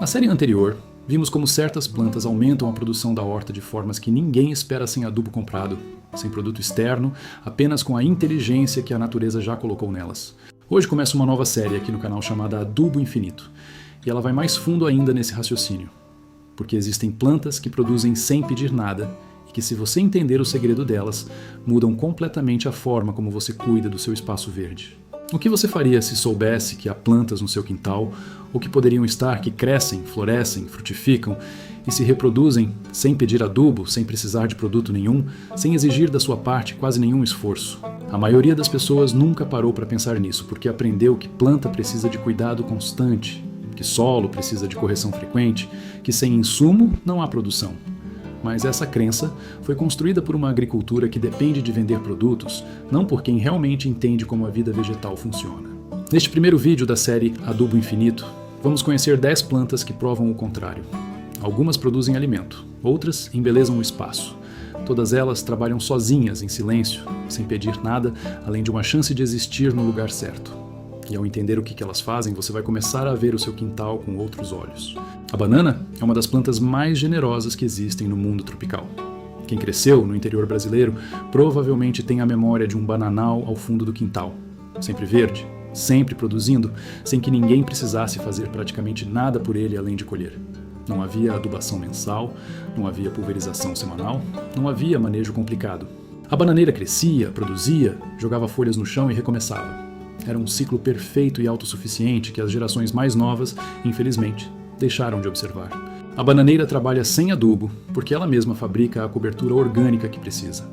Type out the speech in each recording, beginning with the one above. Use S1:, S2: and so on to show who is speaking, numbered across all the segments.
S1: Na série anterior, vimos como certas plantas aumentam a produção da horta de formas que ninguém espera sem adubo comprado, sem produto externo, apenas com a inteligência que a natureza já colocou nelas. Hoje começa uma nova série aqui no canal chamada Adubo Infinito, e ela vai mais fundo ainda nesse raciocínio, porque existem plantas que produzem sem pedir nada e que, se você entender o segredo delas, mudam completamente a forma como você cuida do seu espaço verde. O que você faria se soubesse que há plantas no seu quintal, ou que poderiam estar, que crescem, florescem, frutificam e se reproduzem sem pedir adubo, sem precisar de produto nenhum, sem exigir da sua parte quase nenhum esforço? A maioria das pessoas nunca parou para pensar nisso, porque aprendeu que planta precisa de cuidado constante, que solo precisa de correção frequente, que sem insumo não há produção. Mas essa crença foi construída por uma agricultura que depende de vender produtos, não por quem realmente entende como a vida vegetal funciona. Neste primeiro vídeo da série Adubo Infinito, vamos conhecer 10 plantas que provam o contrário. Algumas produzem alimento, outras embelezam o espaço. Todas elas trabalham sozinhas, em silêncio, sem pedir nada, além de uma chance de existir no lugar certo. E ao entender o que elas fazem, você vai começar a ver o seu quintal com outros olhos. A banana é uma das plantas mais generosas que existem no mundo tropical. Quem cresceu no interior brasileiro provavelmente tem a memória de um bananal ao fundo do quintal, sempre verde, sempre produzindo, sem que ninguém precisasse fazer praticamente nada por ele além de colher. Não havia adubação mensal, não havia pulverização semanal, não havia manejo complicado. A bananeira crescia, produzia, jogava folhas no chão e recomeçava. Era um ciclo perfeito e autossuficiente que as gerações mais novas, infelizmente, deixaram de observar. A bananeira trabalha sem adubo, porque ela mesma fabrica a cobertura orgânica que precisa.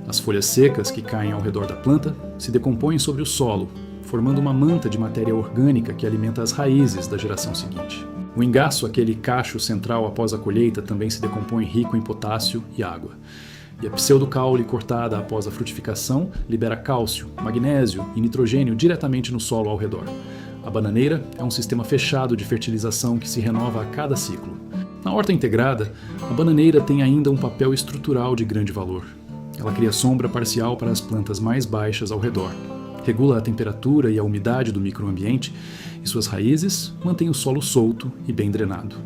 S1: As folhas secas que caem ao redor da planta se decompõem sobre o solo, formando uma manta de matéria orgânica que alimenta as raízes da geração seguinte. O engaço, aquele cacho central após a colheita, também se decompõe rico em potássio e água. E a pseudocaule cortada após a frutificação libera cálcio, magnésio e nitrogênio diretamente no solo ao redor. A bananeira é um sistema fechado de fertilização que se renova a cada ciclo. Na horta integrada, a bananeira tem ainda um papel estrutural de grande valor. Ela cria sombra parcial para as plantas mais baixas ao redor, regula a temperatura e a umidade do microambiente e suas raízes mantêm o solo solto e bem drenado.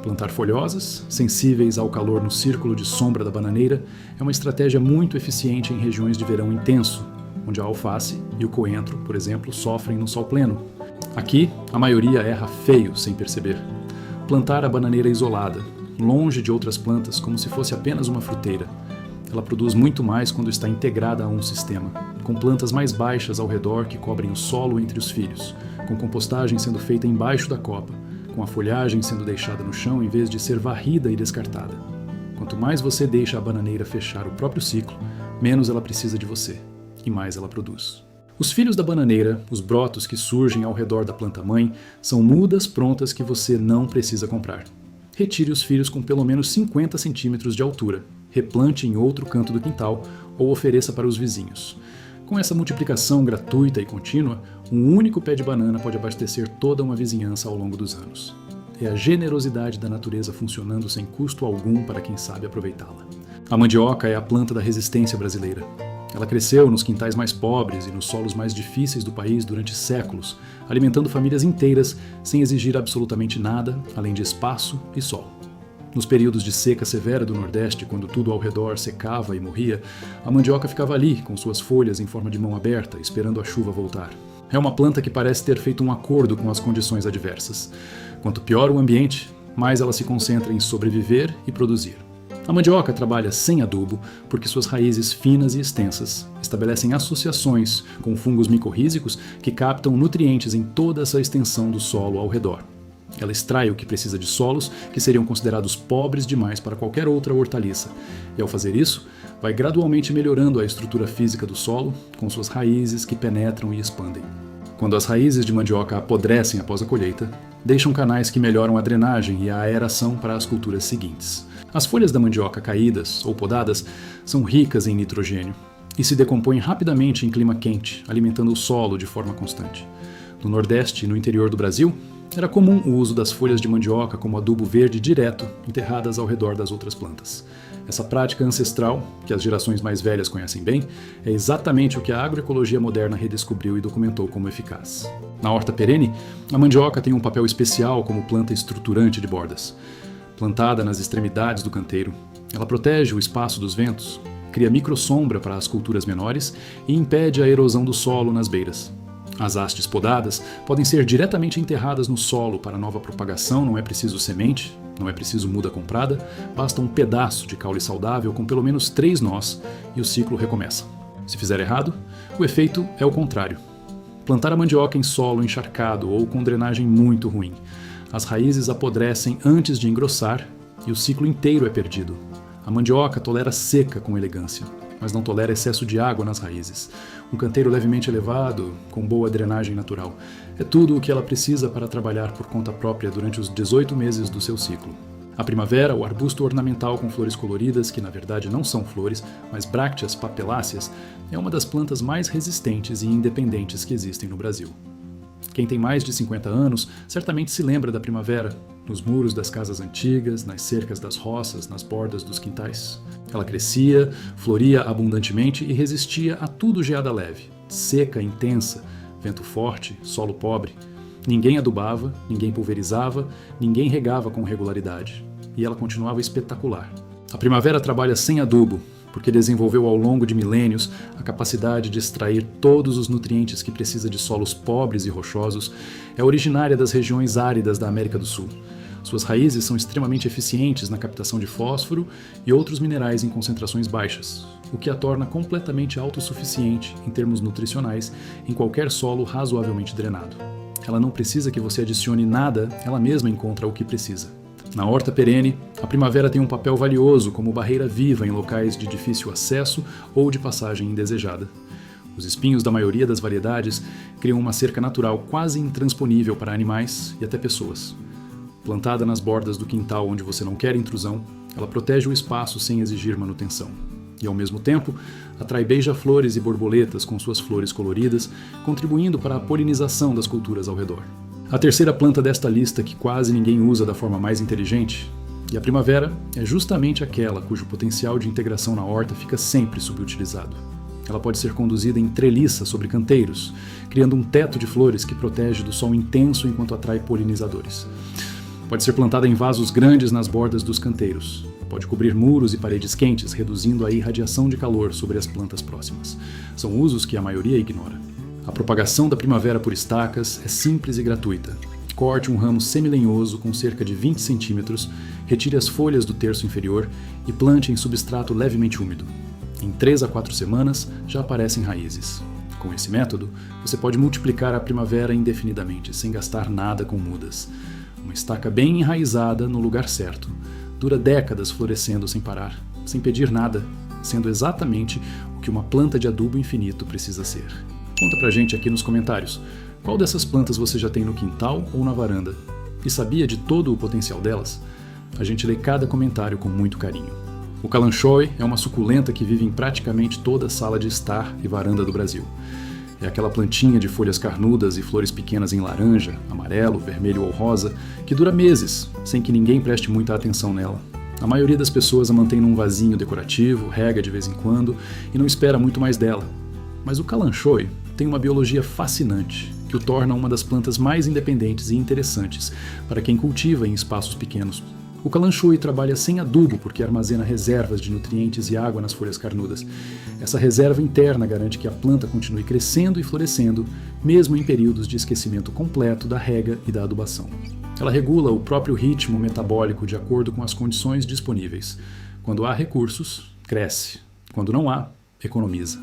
S1: Plantar folhosas, sensíveis ao calor no círculo de sombra da bananeira, é uma estratégia muito eficiente em regiões de verão intenso, onde a alface e o coentro, por exemplo, sofrem no sol pleno. Aqui, a maioria erra feio sem perceber. Plantar a bananeira isolada, longe de outras plantas, como se fosse apenas uma fruteira. Ela produz muito mais quando está integrada a um sistema, com plantas mais baixas ao redor que cobrem o solo entre os filhos, com compostagem sendo feita embaixo da copa, com a folhagem sendo deixada no chão em vez de ser varrida e descartada. Quanto mais você deixa a bananeira fechar o próprio ciclo, menos ela precisa de você, e mais ela produz. Os filhos da bananeira, os brotos que surgem ao redor da planta-mãe, são mudas prontas que você não precisa comprar. Retire os filhos com pelo menos 50 centímetros de altura, replante em outro canto do quintal ou ofereça para os vizinhos. Com essa multiplicação gratuita e contínua, um único pé de banana pode abastecer toda uma vizinhança ao longo dos anos. É a generosidade da natureza funcionando sem custo algum para quem sabe aproveitá-la. A mandioca é a planta da resistência brasileira. Ela cresceu nos quintais mais pobres e nos solos mais difíceis do país durante séculos, alimentando famílias inteiras sem exigir absolutamente nada, além de espaço e sol. Nos períodos de seca severa do Nordeste, quando tudo ao redor secava e morria, a mandioca ficava ali, com suas folhas em forma de mão aberta, esperando a chuva voltar. É uma planta que parece ter feito um acordo com as condições adversas. Quanto pior o ambiente, mais ela se concentra em sobreviver e produzir. A mandioca trabalha sem adubo porque suas raízes finas e extensas estabelecem associações com fungos micorrízicos que captam nutrientes em toda essa extensão do solo ao redor. Ela extrai o que precisa de solos que seriam considerados pobres demais para qualquer outra hortaliça, e ao fazer isso, vai gradualmente melhorando a estrutura física do solo com suas raízes que penetram e expandem. Quando as raízes de mandioca apodrecem após a colheita, deixam canais que melhoram a drenagem e a aeração para as culturas seguintes. As folhas da mandioca caídas ou podadas são ricas em nitrogênio e se decompõem rapidamente em clima quente, alimentando o solo de forma constante. No Nordeste e no interior do Brasil, Era comum o uso das folhas de mandioca como adubo verde direto, enterradas ao redor das outras plantas. Essa prática ancestral, que as gerações mais velhas conhecem bem, é exatamente o que a agroecologia moderna redescobriu e documentou como eficaz. Na horta perene, a mandioca tem um papel especial como planta estruturante de bordas. Plantada nas extremidades do canteiro, ela protege o espaço dos ventos, cria microsombra para as culturas menores e impede a erosão do solo nas beiras. As hastes podadas podem ser diretamente enterradas no solo para nova propagação, não é preciso semente, não é preciso muda comprada, basta um pedaço de caule saudável com pelo menos 3 nós e o ciclo recomeça. Se fizer errado, o efeito é o contrário. Plantar a mandioca em solo encharcado ou com drenagem muito ruim. As raízes apodrecem antes de engrossar e o ciclo inteiro é perdido. A mandioca tolera seca com elegância, mas não tolera excesso de água nas raízes. Um canteiro levemente elevado, com boa drenagem natural, é tudo o que ela precisa para trabalhar por conta própria durante os 18 meses do seu ciclo. A primavera, o arbusto ornamental com flores coloridas, que na verdade não são flores, mas brácteas papeláceas, é uma das plantas mais resistentes e independentes que existem no Brasil. Quem tem mais de 50 anos certamente se lembra da primavera, nos muros das casas antigas, nas cercas das roças, nas bordas dos quintais. Ela crescia, floria abundantemente e resistia a tudo geada leve, seca, intensa, vento forte, solo pobre. Ninguém adubava, ninguém pulverizava, ninguém regava com regularidade. E ela continuava espetacular. A primavera trabalha sem adubo, porque desenvolveu ao longo de milênios a capacidade de extrair todos os nutrientes que precisa de solos pobres e rochosos, é originária das regiões áridas da América do Sul. Suas raízes são extremamente eficientes na captação de fósforo e outros minerais em concentrações baixas, o que a torna completamente autossuficiente em termos nutricionais em qualquer solo razoavelmente drenado. Ela não precisa que você adicione nada, ela mesma encontra o que precisa. Na horta perene, a primavera tem um papel valioso como barreira viva em locais de difícil acesso ou de passagem indesejada. Os espinhos da maioria das variedades criam uma cerca natural quase intransponível para animais e até pessoas. Plantada nas bordas do quintal onde você não quer intrusão, ela protege o espaço sem exigir manutenção. E, ao mesmo tempo, atrai beija-flores e borboletas com suas flores coloridas, contribuindo para a polinização das culturas ao redor. A terceira planta desta lista que quase ninguém usa da forma mais inteligente, e a primavera é justamente aquela cujo potencial de integração na horta fica sempre subutilizado. Ela pode ser conduzida em treliça sobre canteiros, criando um teto de flores que protege do sol intenso enquanto atrai polinizadores. Pode ser plantada em vasos grandes nas bordas dos canteiros. Pode cobrir muros e paredes quentes, reduzindo a irradiação de calor sobre as plantas próximas. São usos que a maioria ignora. A propagação da primavera por estacas é simples e gratuita. Corte um ramo semilenhoso com cerca de 20 centímetros, retire as folhas do terço inferior e plante em substrato levemente úmido. Em 3 a 4 semanas já aparecem raízes. Com esse método, você pode multiplicar a primavera indefinidamente, sem gastar nada com mudas. Uma estaca bem enraizada no lugar certo dura décadas florescendo sem parar, sem pedir nada, sendo exatamente o que uma planta de adubo infinito precisa ser. Conta pra gente aqui nos comentários, qual dessas plantas você já tem no quintal ou na varanda? E sabia de todo o potencial delas? A gente lê cada comentário com muito carinho. O calanchoe é uma suculenta que vive em praticamente toda a sala de estar e varanda do Brasil. É aquela plantinha de folhas carnudas e flores pequenas em laranja, amarelo, vermelho ou rosa, que dura meses, sem que ninguém preste muita atenção nela. A maioria das pessoas a mantém num vasinho decorativo, rega de vez em quando e não espera muito mais dela. Mas o calanchoe tem uma biologia fascinante, que o torna uma das plantas mais independentes e interessantes para quem cultiva em espaços pequenos. O calanchoe trabalha sem adubo porque armazena reservas de nutrientes e água nas folhas carnudas. Essa reserva interna garante que a planta continue crescendo e florescendo, mesmo em períodos de esquecimento completo da rega e da adubação. Ela regula o próprio ritmo metabólico de acordo com as condições disponíveis. Quando há recursos, cresce. Quando não há, economiza.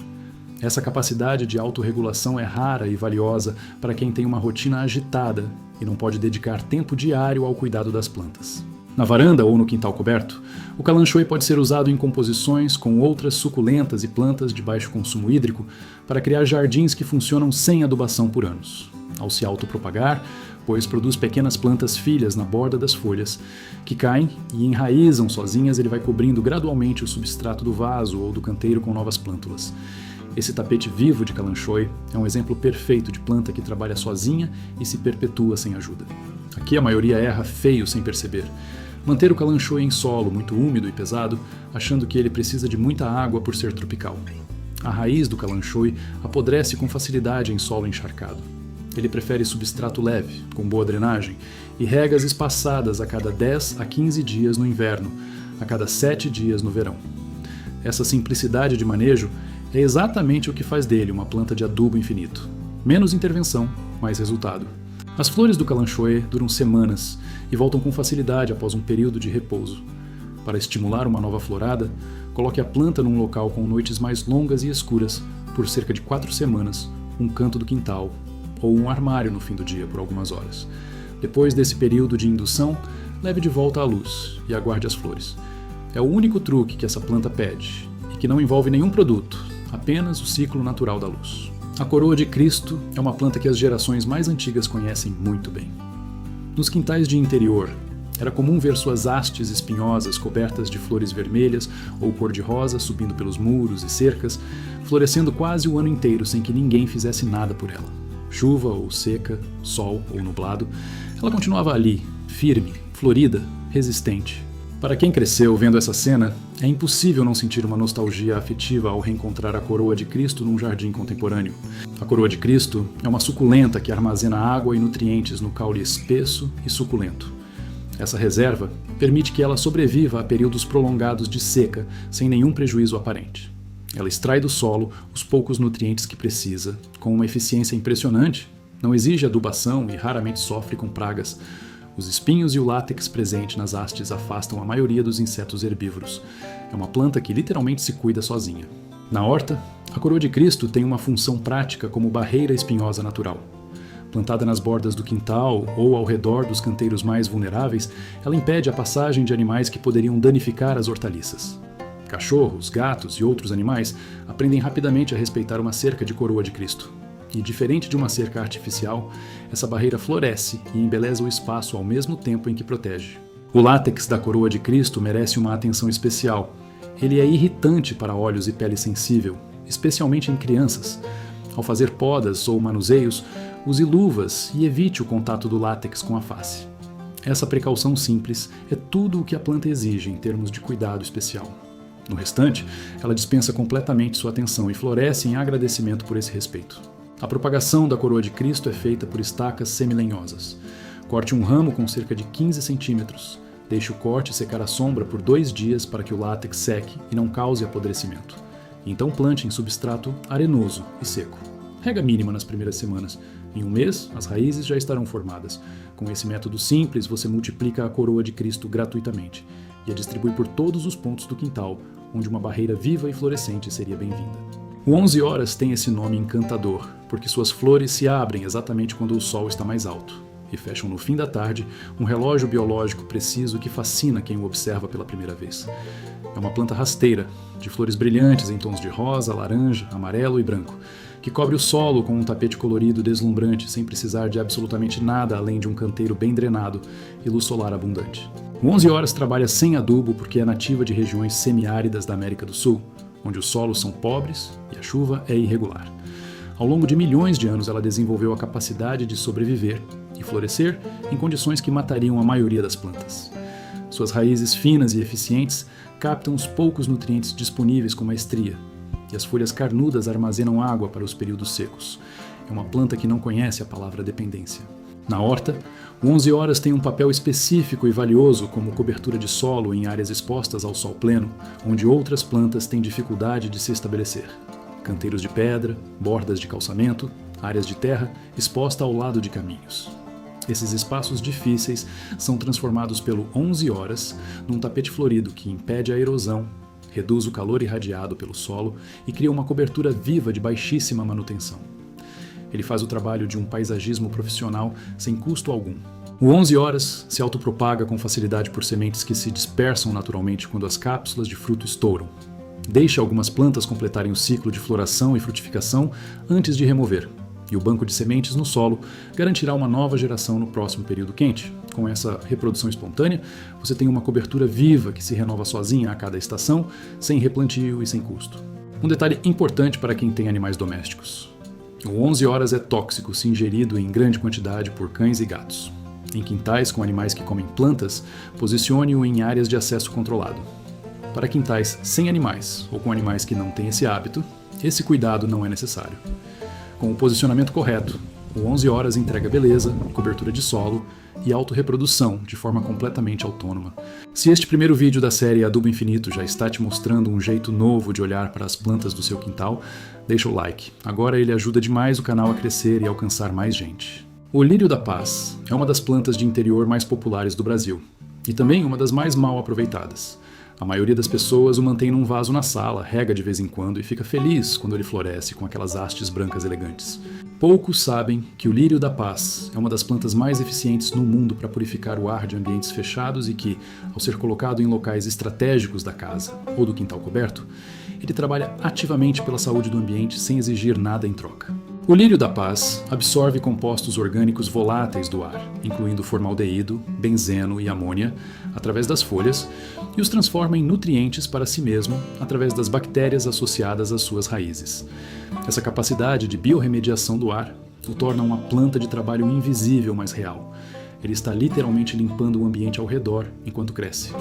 S1: Essa capacidade de autorregulação é rara e valiosa para quem tem uma rotina agitada e não pode dedicar tempo diário ao cuidado das plantas. Na varanda ou no quintal coberto, o calanchoe pode ser usado em composições com outras suculentas e plantas de baixo consumo hídrico para criar jardins que funcionam sem adubação por anos. Ao se autopropagar, pois produz pequenas plantas filhas na borda das folhas, que caem e enraizam sozinhas, ele vai cobrindo gradualmente o substrato do vaso ou do canteiro com novas plântulas. Esse tapete vivo de Kalanchoe é um exemplo perfeito de planta que trabalha sozinha e se perpetua sem ajuda. Aqui a maioria erra feio sem perceber. Manter o Kalanchoe em solo muito úmido e pesado, achando que ele precisa de muita água por ser tropical. A raiz do Kalanchoe apodrece com facilidade em solo encharcado. Ele prefere substrato leve, com boa drenagem, e regas espaçadas a cada 10 a 15 dias no inverno, a cada 7 dias no verão. Essa simplicidade de manejo é exatamente o que faz dele uma planta de adubo infinito. Menos intervenção, mais resultado. As flores do Kalanchoe duram semanas e voltam com facilidade após um período de repouso. Para estimular uma nova florada, coloque a planta num local com noites mais longas e escuras, por cerca de 4 semanas, um canto do quintal, ou um armário no fim do dia por algumas horas. Depois desse período de indução, leve de volta à luz e aguarde as flores. É o único truque que essa planta pede, e que não envolve nenhum produto, apenas o ciclo natural da luz. A coroa de Cristo é uma planta que as gerações mais antigas conhecem muito bem. Nos quintais de interior, era comum ver suas hastes espinhosas cobertas de flores vermelhas ou cor-de-rosa subindo pelos muros e cercas, florescendo quase o ano inteiro sem que ninguém fizesse nada por ela. Chuva ou seca, sol ou nublado, ela continuava ali, firme, florida, resistente. Para quem cresceu vendo essa cena, é impossível não sentir uma nostalgia afetiva ao reencontrar a coroa de Cristo num jardim contemporâneo. A coroa de Cristo é uma suculenta que armazena água e nutrientes no caule espesso e suculento. Essa reserva permite que ela sobreviva a períodos prolongados de seca sem nenhum prejuízo aparente. Ela extrai do solo os poucos nutrientes que precisa, com uma eficiência impressionante, não exige adubação e raramente sofre com pragas. Os espinhos e o látex presente nas hastes afastam a maioria dos insetos herbívoros. É uma planta que literalmente se cuida sozinha. Na horta, a coroa de Cristo tem uma função prática como barreira espinhosa natural. Plantada nas bordas do quintal ou ao redor dos canteiros mais vulneráveis, ela impede a passagem de animais que poderiam danificar as hortaliças. Cachorros, gatos e outros animais aprendem rapidamente a respeitar uma cerca de coroa de Cristo. E, diferente de uma cerca artificial, essa barreira floresce e embeleza o espaço ao mesmo tempo em que protege. O látex da coroa de Cristo merece uma atenção especial. Ele é irritante para olhos e pele sensível, especialmente em crianças. Ao fazer podas ou manuseios, use luvas e evite o contato do látex com a face. Essa precaução simples é tudo o que a planta exige em termos de cuidado especial. No restante, ela dispensa completamente sua atenção e floresce em agradecimento por esse respeito. A propagação da coroa de Cristo é feita por estacas semilenhosas. Corte um ramo com cerca de 15 centímetros. Deixe o corte secar à sombra por 2 dias para que o látex seque e não cause apodrecimento. Então plante em substrato arenoso e seco. Rega mínima nas primeiras semanas. Em 1 mês, as raízes já estarão formadas. Com esse método simples, você multiplica a coroa de Cristo gratuitamente e a distribui por todos os pontos do quintal, onde uma barreira viva e florescente seria bem-vinda. O 11 horas tem esse nome encantador, porque suas flores se abrem exatamente quando o sol está mais alto, e fecham no fim da tarde um relógio biológico preciso que fascina quem o observa pela primeira vez. É uma planta rasteira, de flores brilhantes em tons de rosa, laranja, amarelo e branco, que cobre o solo com um tapete colorido deslumbrante sem precisar de absolutamente nada além de um canteiro bem drenado e luz solar abundante. O 11 horas trabalha sem adubo porque é nativa de regiões semiáridas da América do Sul, onde os solos são pobres e a chuva é irregular. Ao longo de milhões de anos, ela desenvolveu a capacidade de sobreviver e florescer em condições que matariam a maioria das plantas. Suas raízes finas e eficientes captam os poucos nutrientes disponíveis com maestria, e as folhas carnudas armazenam água para os períodos secos. É uma planta que não conhece a palavra dependência. Na horta, o 11 horas tem um papel específico e valioso como cobertura de solo em áreas expostas ao sol pleno, onde outras plantas têm dificuldade de se estabelecer. Canteiros de pedra, bordas de calçamento, áreas de terra exposta ao lado de caminhos. Esses espaços difíceis são transformados pelo 11 horas num tapete florido que impede a erosão, reduz o calor irradiado pelo solo e cria uma cobertura viva de baixíssima manutenção. Ele faz o trabalho de um paisagismo profissional sem custo algum. O 11 horas se autopropaga com facilidade por sementes que se dispersam naturalmente quando as cápsulas de fruto estouram. Deixe algumas plantas completarem o ciclo de floração e frutificação antes de remover, e o banco de sementes no solo garantirá uma nova geração no próximo período quente. Com essa reprodução espontânea, você tem uma cobertura viva que se renova sozinha a cada estação, sem replantio e sem custo. Um detalhe importante para quem tem animais domésticos. O 11 horas é tóxico se ingerido em grande quantidade por cães e gatos. Em quintais com animais que comem plantas, posicione-o em áreas de acesso controlado. Para quintais sem animais ou com animais que não têm esse hábito, esse cuidado não é necessário. Com o posicionamento correto, o 11 horas entrega beleza, cobertura de solo e autorreprodução de forma completamente autônoma. Se este primeiro vídeo da série Adubo Infinito já está te mostrando um jeito novo de olhar para as plantas do seu quintal, deixa o like. Agora ele ajuda demais o canal a crescer e alcançar mais gente. O lírio da paz é uma das plantas de interior mais populares do Brasil e também uma das mais mal aproveitadas. A maioria das pessoas o mantém num vaso na sala, rega de vez em quando e fica feliz quando ele floresce com aquelas hastes brancas elegantes. Poucos sabem que o lírio da paz é uma das plantas mais eficientes no mundo para purificar o ar de ambientes fechados e que, ao ser colocado em locais estratégicos da casa ou do quintal coberto, ele trabalha ativamente pela saúde do ambiente sem exigir nada em troca. O lírio da paz absorve compostos orgânicos voláteis do ar, incluindo formaldeído, benzeno e amônia, através das folhas, e os transforma em nutrientes para si mesmo através das bactérias associadas às suas raízes. Essa capacidade de biorremediação do ar o torna uma planta de trabalho invisível, mas real. Ele está literalmente limpando o ambiente ao redor enquanto cresce.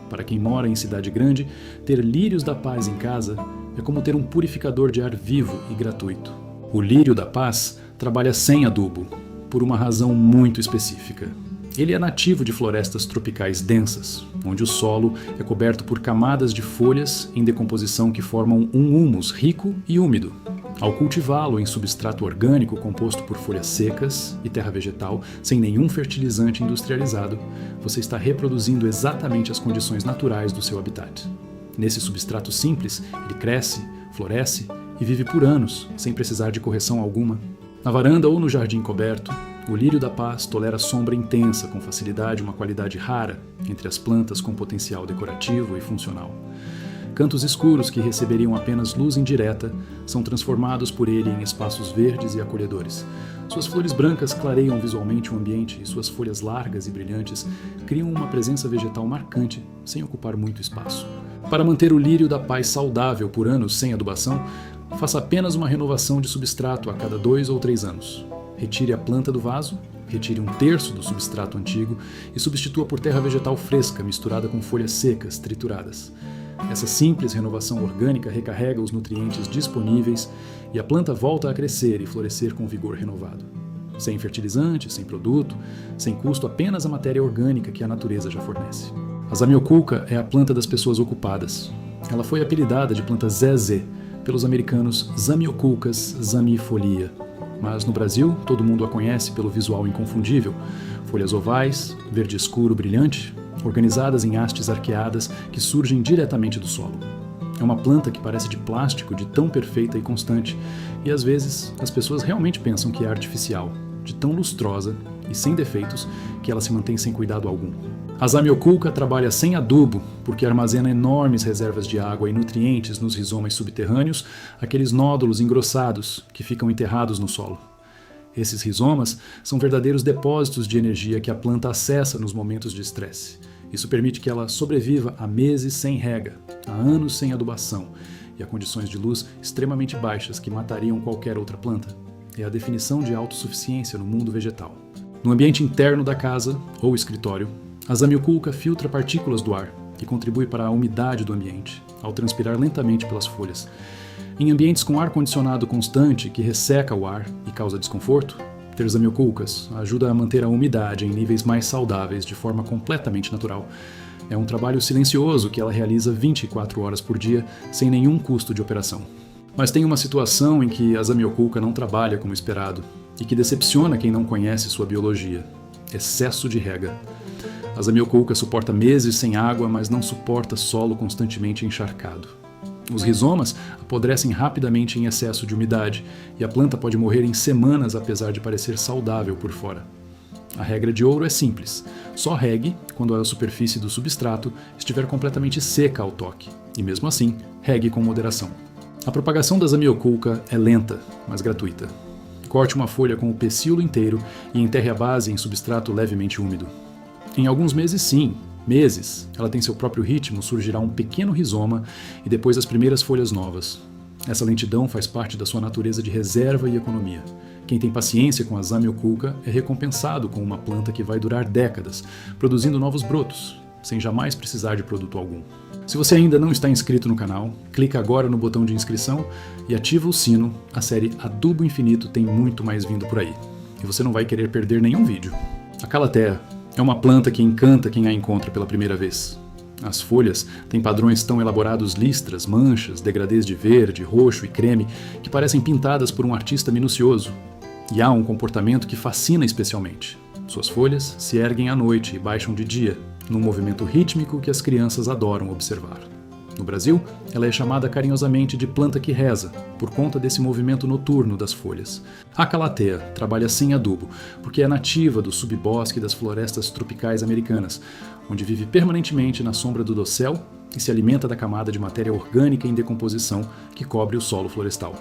S1: Para quem mora em cidade grande, ter lírios da paz em casa é como ter um purificador de ar vivo e gratuito. O lírio da paz trabalha sem adubo, por uma razão muito específica. Ele é nativo de florestas tropicais densas, onde o solo é coberto por camadas de folhas em decomposição que formam um humus rico e úmido. Ao cultivá-lo em substrato orgânico composto por folhas secas e terra vegetal, sem nenhum fertilizante industrializado, você está reproduzindo exatamente as condições naturais do seu habitat. Nesse substrato simples, ele cresce, floresce e vive por anos, sem precisar de correção alguma. Na varanda ou no jardim coberto, o lírio da paz tolera sombra intensa, com facilidade uma qualidade rara entre as plantas com potencial decorativo e funcional. Cantos escuros que receberiam apenas luz indireta são transformados por ele em espaços verdes e acolhedores. Suas flores brancas clareiam visualmente o ambiente e suas folhas largas e brilhantes criam uma presença vegetal marcante, sem ocupar muito espaço. Para manter o lírio da paz saudável por anos sem adubação, faça apenas uma renovação de substrato a cada 2 ou 3 anos. Retire a planta do vaso, retire 1/3 do substrato antigo e substitua por terra vegetal fresca misturada com folhas secas trituradas. Essa simples renovação orgânica recarrega os nutrientes disponíveis e a planta volta a crescer e florescer com vigor renovado. Sem fertilizante, sem produto, sem custo, apenas a matéria orgânica que a natureza já fornece. A Zamioculca é a planta das pessoas ocupadas. Ela foi apelidada de planta Zezé pelos americanos Zamioculcas zamiifolia. Mas no Brasil, todo mundo a conhece pelo visual inconfundível. Folhas ovais, verde escuro brilhante, organizadas em hastes arqueadas que surgem diretamente do solo. É uma planta que parece de plástico, de tão perfeita e constante, e às vezes as pessoas realmente pensam que é artificial, de tão lustrosa e sem defeitos que ela se mantém sem cuidado algum. A Zamioculca trabalha sem adubo porque armazena enormes reservas de água e nutrientes nos rizomas subterrâneos, aqueles nódulos engrossados que ficam enterrados no solo. Esses rizomas são verdadeiros depósitos de energia que a planta acessa nos momentos de estresse. Isso permite que ela sobreviva a meses sem rega, a anos sem adubação e a condições de luz extremamente baixas que matariam qualquer outra planta. É a definição de autossuficiência no mundo vegetal. No ambiente interno da casa ou escritório, a Zamioculca filtra partículas do ar e contribui para a umidade do ambiente, ao transpirar lentamente pelas folhas. Em ambientes com ar-condicionado constante que resseca o ar e causa desconforto, ter Zamioculcas ajuda a manter a umidade em níveis mais saudáveis de forma completamente natural. É um trabalho silencioso que ela realiza 24 horas por dia, sem nenhum custo de operação. Mas tem uma situação em que a Zamioculca não trabalha como esperado e que decepciona quem não conhece sua biologia: excesso de rega. A Zamioculca suporta meses sem água, mas não suporta solo constantemente encharcado. Os rizomas apodrecem rapidamente em excesso de umidade e a planta pode morrer em semanas apesar de parecer saudável por fora. A regra de ouro é simples: só regue quando a superfície do substrato estiver completamente seca ao toque, e mesmo assim, regue com moderação. A propagação da Zamioculca é lenta, mas gratuita. Corte uma folha com o pecíolo inteiro e enterre a base em substrato levemente úmido. Em alguns meses sim, Meses, ela tem seu próprio ritmo, surgirá um pequeno rizoma e depois as primeiras folhas novas. Essa lentidão faz parte da sua natureza de reserva e economia. Quem tem paciência com a Zamioculca é recompensado com uma planta que vai durar décadas, produzindo novos brotos, sem jamais precisar de produto algum. Se você ainda não está inscrito no canal, clica agora no botão de inscrição e ativa o sino. A série Adubo Infinito tem muito mais vindo por aí. E você não vai querer perder nenhum vídeo. A Calathea é uma planta que encanta quem a encontra pela primeira vez. As folhas têm padrões tão elaborados, listras, manchas, degradês de verde, roxo e creme, que parecem pintadas por um artista minucioso. E há um comportamento que fascina especialmente. Suas folhas se erguem à noite e baixam de dia, num movimento rítmico que as crianças adoram observar. No Brasil, ela é chamada carinhosamente de planta que reza, por conta desse movimento noturno das folhas. A Calathea trabalha sem adubo, porque é nativa do subbosque das florestas tropicais americanas, onde vive permanentemente na sombra do dossel e se alimenta da camada de matéria orgânica em decomposição que cobre o solo florestal.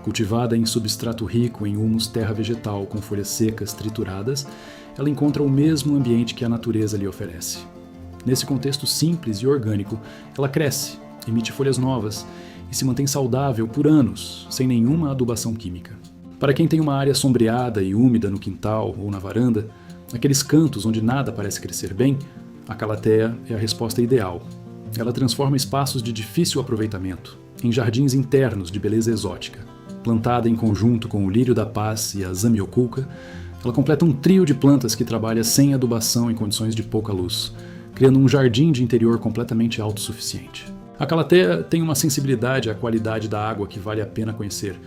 S1: Cultivada em substrato rico em humus terra vegetal com folhas secas trituradas, ela encontra o mesmo ambiente que a natureza lhe oferece. Nesse contexto simples e orgânico, ela cresce, emite folhas novas e se mantém saudável por anos, sem nenhuma adubação química. Para quem tem uma área sombreada e úmida no quintal ou na varanda, naqueles cantos onde nada parece crescer bem, a Calathea é a resposta ideal. Ela transforma espaços de difícil aproveitamento em jardins internos de beleza exótica. Plantada em conjunto com o lírio da paz e a Zamioculca, ela completa um trio de plantas que trabalha sem adubação em condições de pouca luz, criando um jardim de interior completamente autossuficiente. A Calathea tem uma sensibilidade à qualidade da água que vale a pena conhecer.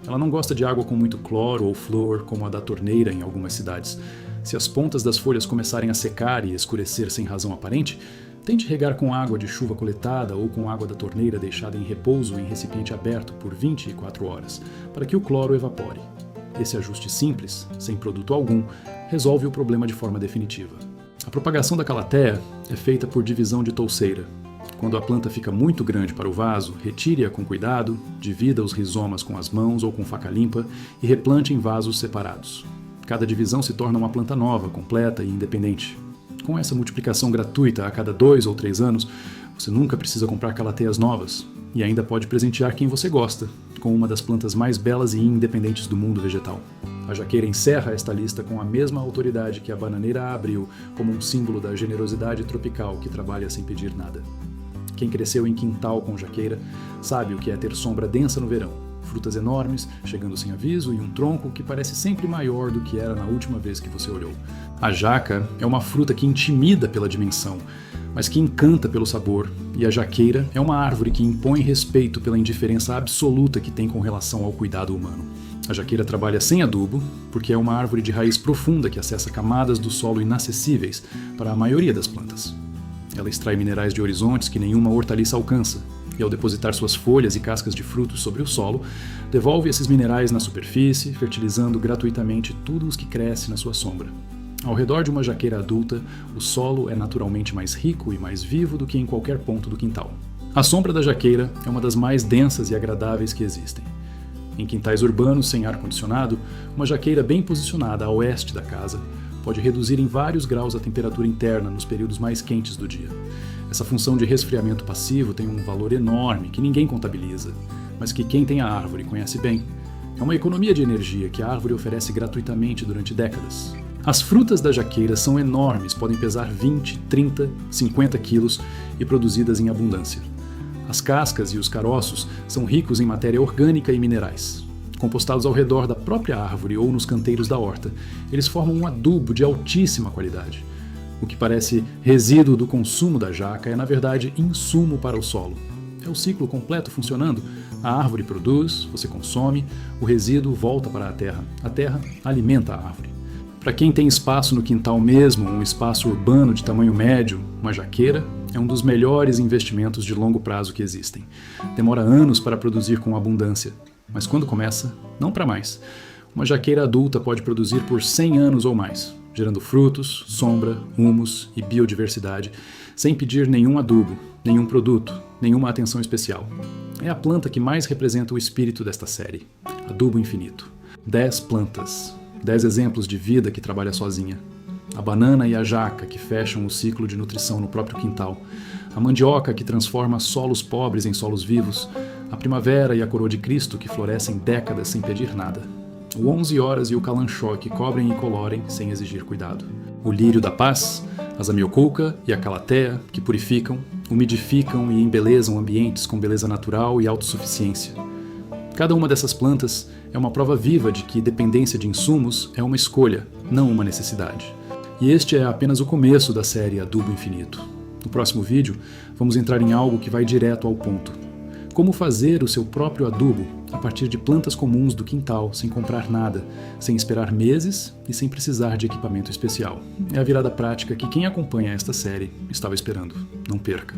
S1: Ela não gosta de água com muito cloro ou flúor, como a da torneira em algumas cidades. Se as pontas das folhas começarem a secar e escurecer sem razão aparente, tente regar com água de chuva coletada ou com água da torneira deixada em repouso em recipiente aberto por 24 horas, para que o cloro evapore. Esse ajuste simples, sem produto algum, resolve o problema de forma definitiva. A propagação da Calathea é feita por divisão de touceira. Quando a planta fica muito grande para o vaso, retire-a com cuidado, divida os rizomas com as mãos ou com faca limpa e replante em vasos separados. Cada divisão se torna uma planta nova, completa e independente. Com essa multiplicação gratuita a cada 2 ou 3 anos, você nunca precisa comprar Calatheas novas e ainda pode presentear quem você gosta, com uma das plantas mais belas e independentes do mundo vegetal. A jaqueira encerra esta lista com a mesma autoridade que a bananeira a abriu, como um símbolo da generosidade tropical que trabalha sem pedir nada. Quem cresceu em quintal com jaqueira sabe o que é ter sombra densa no verão, frutas enormes, chegando sem aviso e um tronco que parece sempre maior do que era na última vez que você olhou. A jaca é uma fruta que intimida pela dimensão, mas que encanta pelo sabor, e a jaqueira é uma árvore que impõe respeito pela indiferença absoluta que tem com relação ao cuidado humano. A jaqueira trabalha sem adubo, porque é uma árvore de raiz profunda que acessa camadas do solo inacessíveis para a maioria das plantas. Ela extrai minerais de horizontes que nenhuma hortaliça alcança, e ao depositar suas folhas e cascas de frutos sobre o solo, devolve esses minerais na superfície, fertilizando gratuitamente tudo o que cresce na sua sombra. Ao redor de uma jaqueira adulta, o solo é naturalmente mais rico e mais vivo do que em qualquer ponto do quintal. A sombra da jaqueira é uma das mais densas e agradáveis que existem. Em quintais urbanos sem ar-condicionado, uma jaqueira bem posicionada a oeste da casa pode reduzir em vários graus a temperatura interna nos períodos mais quentes do dia. Essa função de resfriamento passivo tem um valor enorme que ninguém contabiliza, mas que quem tem a árvore conhece bem. É uma economia de energia que a árvore oferece gratuitamente durante décadas. As frutas da jaqueira são enormes, podem pesar 20, 30, 50 quilos e produzidas em abundância. As cascas e os caroços são ricos em matéria orgânica e minerais. Compostados ao redor da própria árvore ou nos canteiros da horta, eles formam um adubo de altíssima qualidade. O que parece resíduo do consumo da jaca é, na verdade, insumo para o solo. É o ciclo completo funcionando. A árvore produz, você consome, o resíduo volta para a terra alimenta a árvore. Para quem tem espaço no quintal mesmo, um espaço urbano de tamanho médio, uma jaqueira é um dos melhores investimentos de longo prazo que existem. Demora anos para produzir com abundância, mas quando começa, não para mais. Uma jaqueira adulta pode produzir por 100 anos ou mais, gerando frutos, sombra, humus e biodiversidade, sem pedir nenhum adubo, nenhum produto, nenhuma atenção especial. É a planta que mais representa o espírito desta série, Adubo Infinito. 10 plantas, 10 exemplos de vida que trabalha sozinha. A banana e a jaca, que fecham o ciclo de nutrição no próprio quintal. A mandioca, que transforma solos pobres em solos vivos. A primavera e a coroa de Cristo, que florescem décadas sem pedir nada. O 11 horas e o calanchó, que cobrem e colorem sem exigir cuidado. O lírio da paz, a zamioculca e a calatea, que purificam, umidificam e embelezam ambientes com beleza natural e autossuficiência. Cada uma dessas plantas é uma prova viva de que dependência de insumos é uma escolha, não uma necessidade. E este é apenas o começo da série Adubo Infinito. No próximo vídeo, vamos entrar em algo que vai direto ao ponto. Como fazer o seu próprio adubo a partir de plantas comuns do quintal, sem comprar nada, sem esperar meses e sem precisar de equipamento especial. É a virada prática que quem acompanha esta série estava esperando. Não perca!